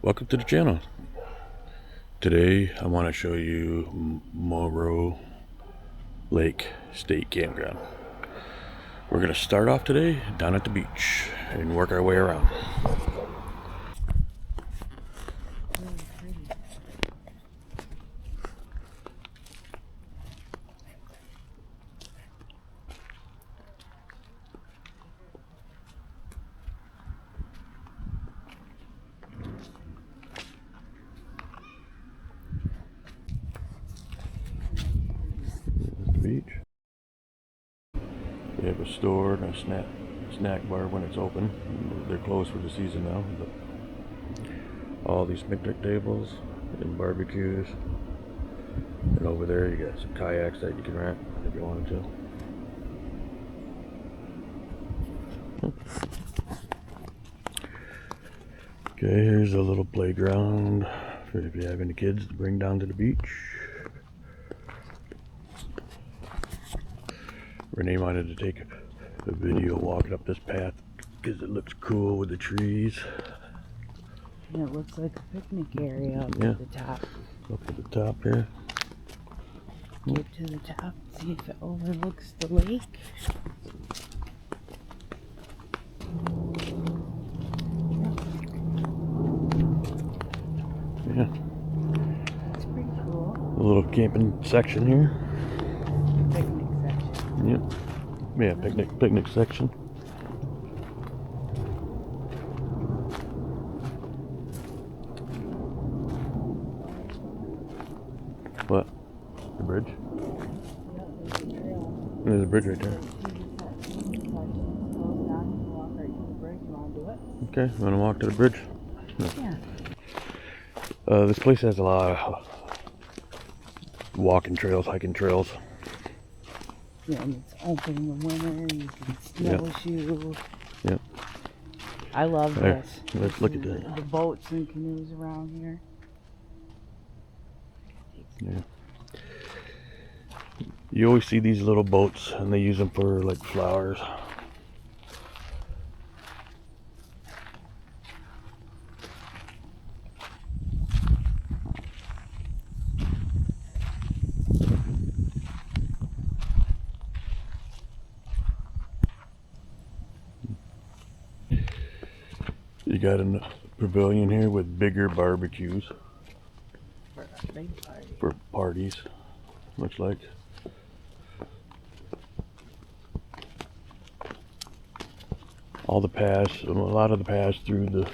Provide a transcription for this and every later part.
Welcome to the channel. Today I want to show you Moreau Lake State Campground. We're going to start off today down at the beach and work our way around. Beach. They have a store and a snack bar when it's open. They're closed for the season now, but all these picnic tables and barbecues. And over there you got some kayaks that you can rent if you wanted to. Okay, here's a little playground for if you have any kids to bring down to the beach. Renee wanted to take a video walking up this path because it looks cool with the trees. And it looks like a picnic area up at the top. Up at the top here. Get to the top, see if it overlooks the lake. Yeah. It's pretty cool. A little camping section here. Picnic section. Yep. Yeah, picnic section. What? The bridge? There's a bridge right there. Okay, you want to walk to the bridge? Yeah. This place has a lot of walking trails, hiking trails. Yeah, and it's open in the winter. You can snowshoe. Yep. I love There, this. let's look at that. The boats and canoes around here. Yeah. You always see these little boats and they use them for like flowers. You got a pavilion here with bigger barbecues For a big party. for parties, looks like. All the paths, a lot of the paths through the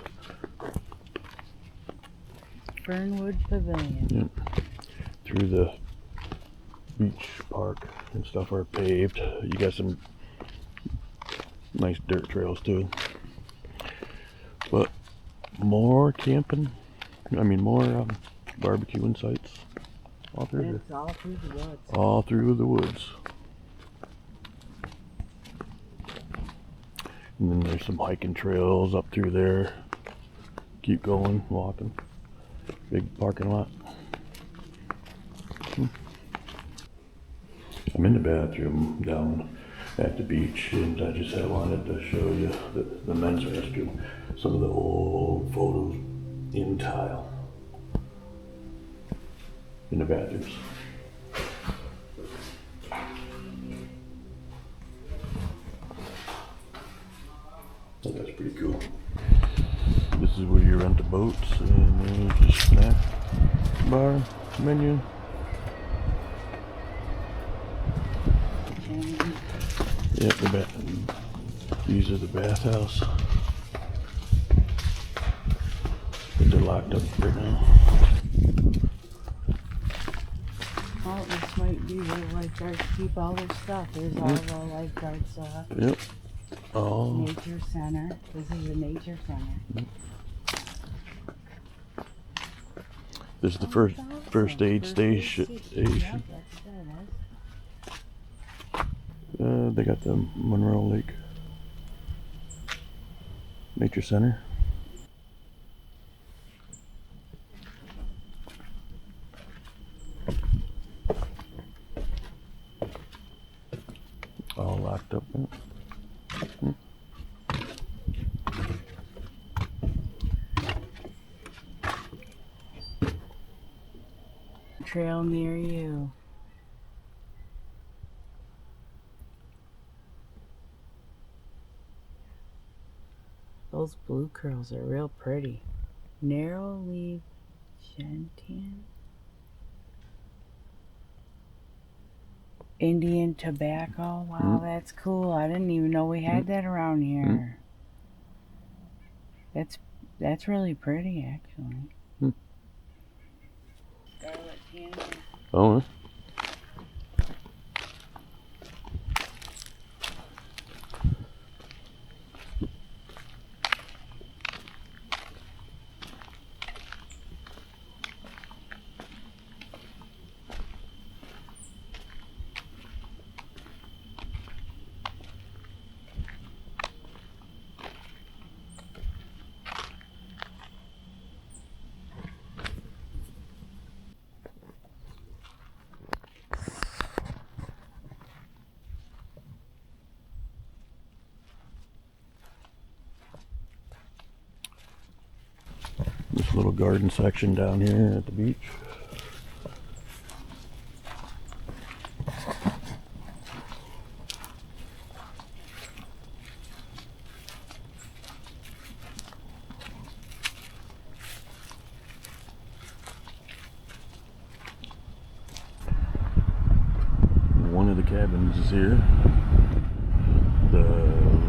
Fernwood Pavilion. through the beach park and stuff are paved. You got some nice dirt trails too. But more camping, more barbecuing sites all through It's all through the woods. all through the woods. And then there's some hiking trails up through there. Keep going, walking. Big parking lot. I'm in the bathroom down at the beach, and I just wanted to show you the men's restroom. Some of the old photos in tile in the bathrooms. I think that's pretty cool. This is where you rent the boats, and there's the snack bar menu. Yeah, these are the bathhouse. But they're locked up right now. Oh, this might be where lifeguards keep all their stuff. There's all the lifeguard stuff. Yep. Oh. Nature center. This is the nature center. This is the first aid station. Yep, that's what it is. They got the Moreau Lake Nature Center. All locked up. Trail near you. Those blue curls are real pretty. Narrow leaf gentian. Indian tobacco. Wow, that's cool. I didn't even know we had that around here. That's really pretty, actually. Scarlet candy. Oh, this little garden section down here at the beach. One of the cabins is here. The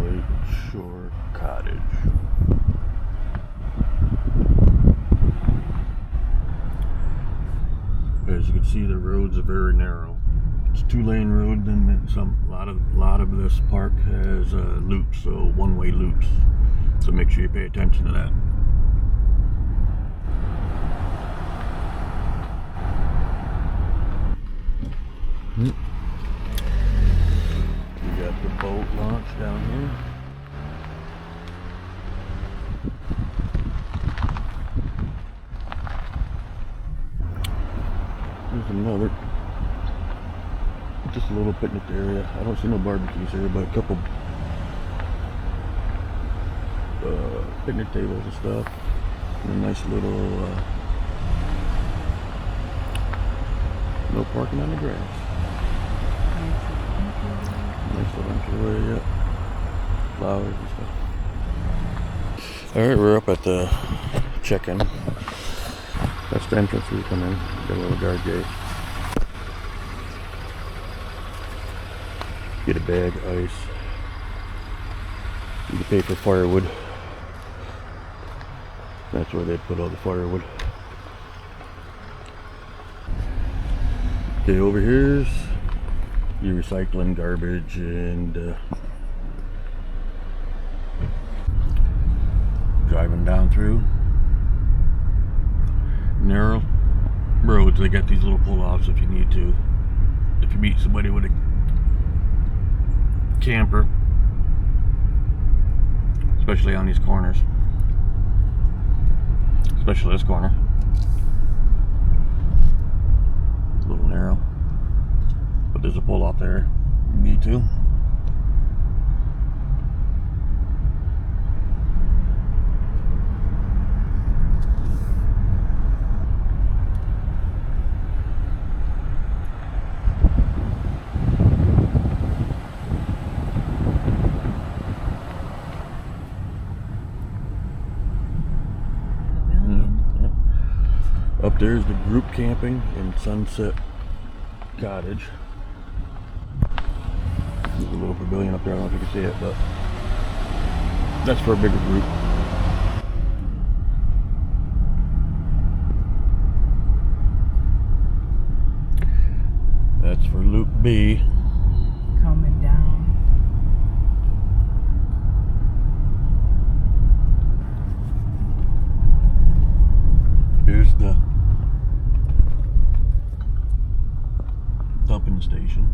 Lake Shore Cottage. As you can see, the roads are very narrow. It's a 2-lane road, and then a lot of this park has loops, so one-way loops. So make sure you pay attention to that. We got the boat launch down here. There's another, just a little picnic area. I don't see no barbecues here, but a couple picnic tables and stuff. And a nice little no parking on the grass. Nice little entryway, yeah. Flowers and stuff. Alright, we're up at the check-in. That's the entrance where you come in. Got a little guard gate. Get a bag, ice. You can pay for firewood. That's where they put all the firewood. Okay, over here's your recycling, garbage, and driving down through narrow roads. They got these little pull-offs if you need to. If you meet somebody with a camper, especially on these corners, especially this corner. A little narrow, but there's a pull-off there. You need to. Up there's the group camping in Sunset Cottage. There's a little pavilion up there. I don't know if you can see it, but that's for a bigger group. That's for Loop B. Coming down. Here's the dumping station.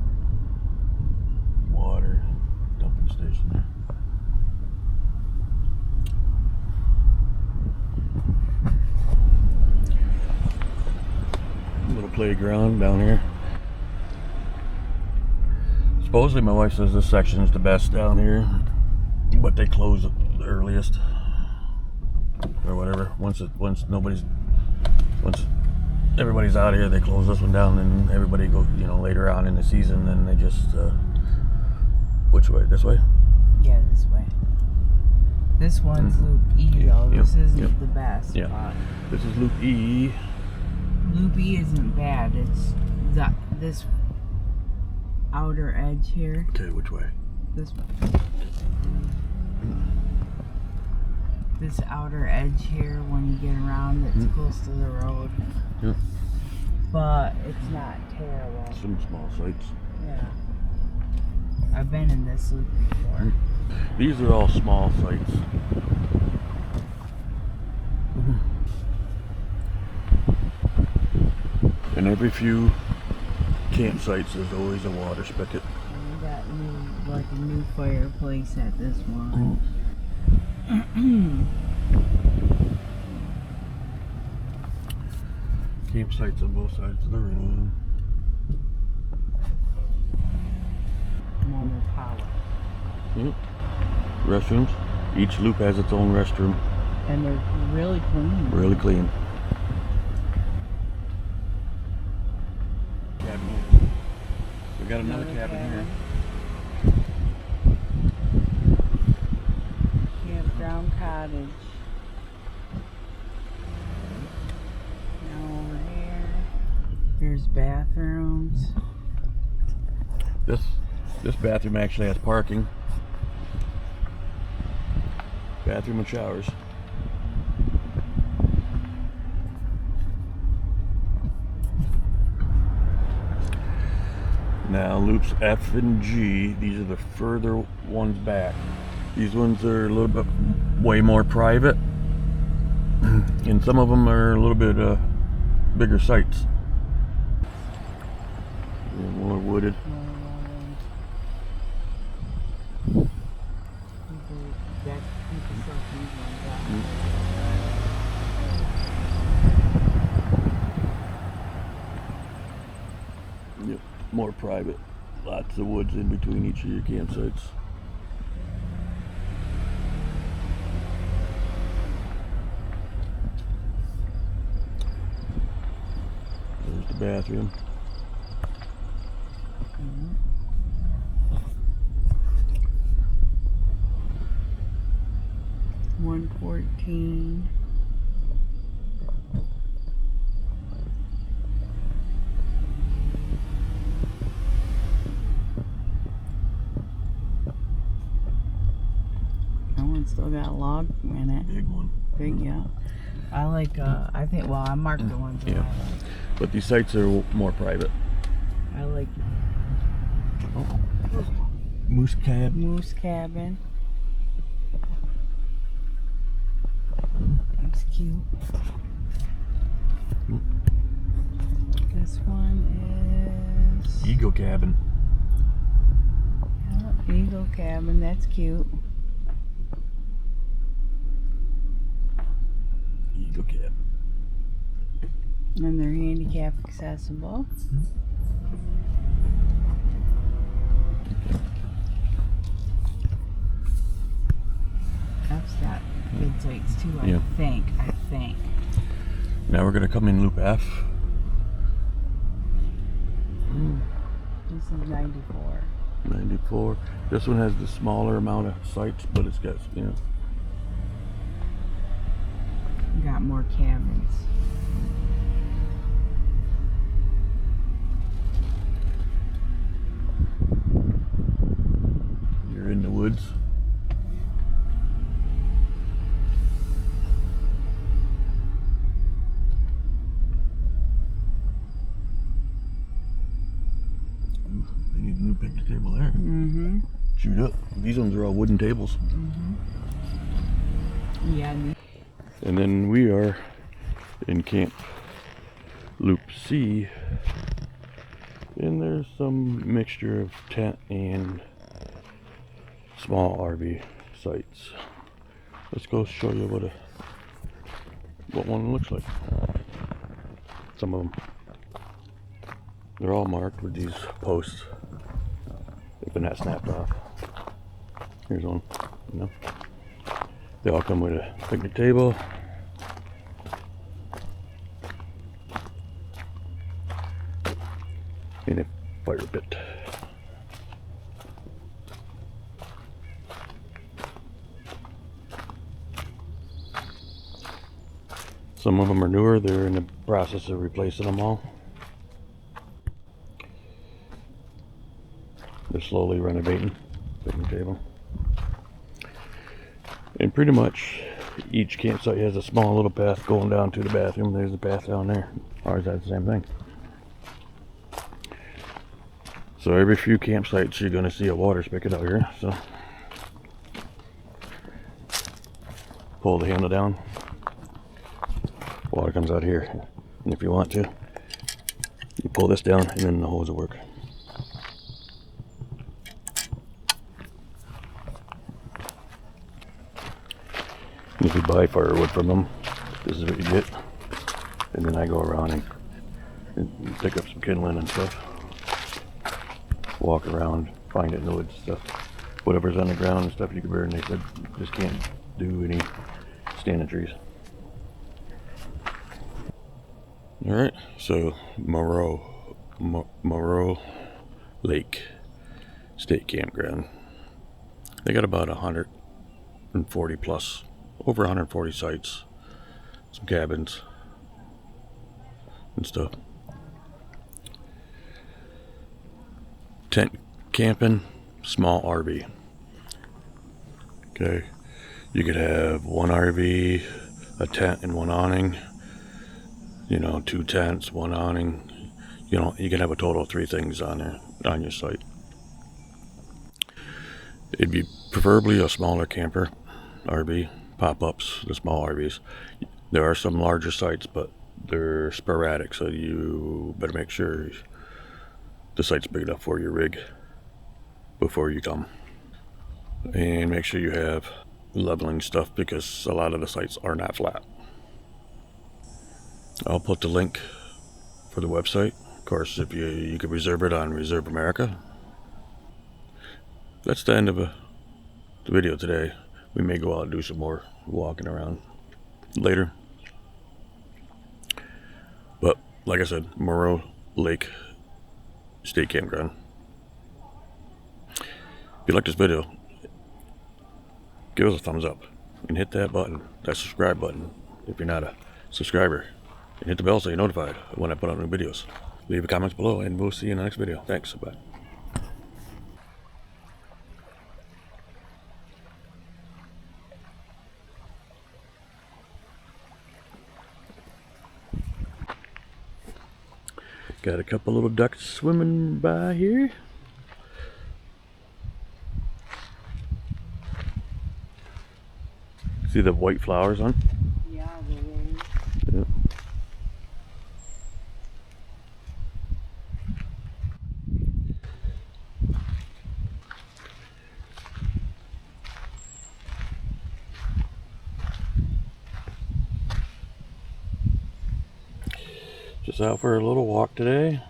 Water dumping station there. Little playground down here. Supposedly my wife says this section is the best down here. but they close at the earliest or whatever. Once everybody's out of here, they close this one down, and everybody goes, you know, later on in the season, then they just which way? This way? Yeah, this way. This one's Loop E though. This isn't the best. Yeah. But This is Loop E. Loop E isn't bad. It's this outer edge here. Okay, which way? This one. This outer edge here, when you get around, it's close to the road. Yeah. But it's not terrible. Some small sites. Yeah. I've been in this loop before. These are all small sites. And every few campsites, there's always a water spigot. And we got a new fireplace at this one. Campsites on both sides of the room. Normal power. Yep. Restrooms. Each loop has its own restroom. And they're really clean. Really clean. Cabin here. We got another cabin here. Campground cottage. Now over here, there's bathrooms. This bathroom actually has parking. Bathroom and showers. Now loops F and G, these are the further ones back. These ones are a little bit way more private, and some of them are a little bit bigger sites. More wooded. Yep, more private. Lots of woods in between each of your campsites. There's the bathroom. 114. That one still got a log in it. Big one. Big, yeah. I like, I think, well, I marked the ones that I like. But these sites are more private. I like Moose cabin. Moose cabin. That's cute. This one is Eagle cabin. Eagle cabin. That's cute. Eagle cabin. And they're handicap accessible. F's got good sites too, I think. Now we're gonna come in loop F. This is 94. 94. This one has the smaller amount of sites, but it's got, you know. Got more cabins. You're in the woods. They need a new picnic table there. Mm-hmm. Shoot up. These ones are all wooden tables. Mm-hmm. Yeah. And then we are in camp loop C, and there's some mixture of tent and small RV sites. Let's go show you what one looks like. Some of them. They're all marked with these posts. They've been not snapped off. Here's one, you know. They all come with a picnic table. And a fire pit. Some of them are newer. They're in the process of replacing them all. They're slowly renovating picnic table. And pretty much each campsite has a small little path going down to the bathroom. There's the path down there. Ours has the same thing. So every few campsites you're going to see a water spigot out here. So pull the handle down. Water comes out here. And if you want to, you pull this down and then the hose will work. And if you buy firewood from them, this is what you get. And then I go around and pick up some kindling and stuff. Walk around, find it in the woods stuff. Whatever's on the ground and stuff you can burn. They said just can't do any standing trees. Alright, so Moreau Lake State Campground. They got about 140 plus, over 140 sites, some cabins and stuff. Tent camping, small RV. Okay, you could have one RV, a tent, and one awning. You know, 2 tents, 1 awning. You know, you can have a total of 3 things on there on your site. It'd be preferably a smaller camper RV, pop-ups, the small RVs. There are some larger sites, but they're sporadic, so you better make sure the site's big enough for your rig before you come. And make sure you have leveling stuff because a lot of the sites are not flat. I'll put the link for the website. Of course, if you can reserve it on Reserve America. That's the end of the video today. We may go out and do some more walking around later. But like I said, Moreau Lake State Campground. If you like this video, give us a thumbs up and hit that button, that subscribe button if you're not a subscriber. And hit the bell so you're notified when I put out new videos. Leave a comment below and we'll see you in the next video. Thanks. Bye. Got a couple little ducks swimming by here. See the white flowers on? Yeah, the rose. Yep. Just out for a little walk today.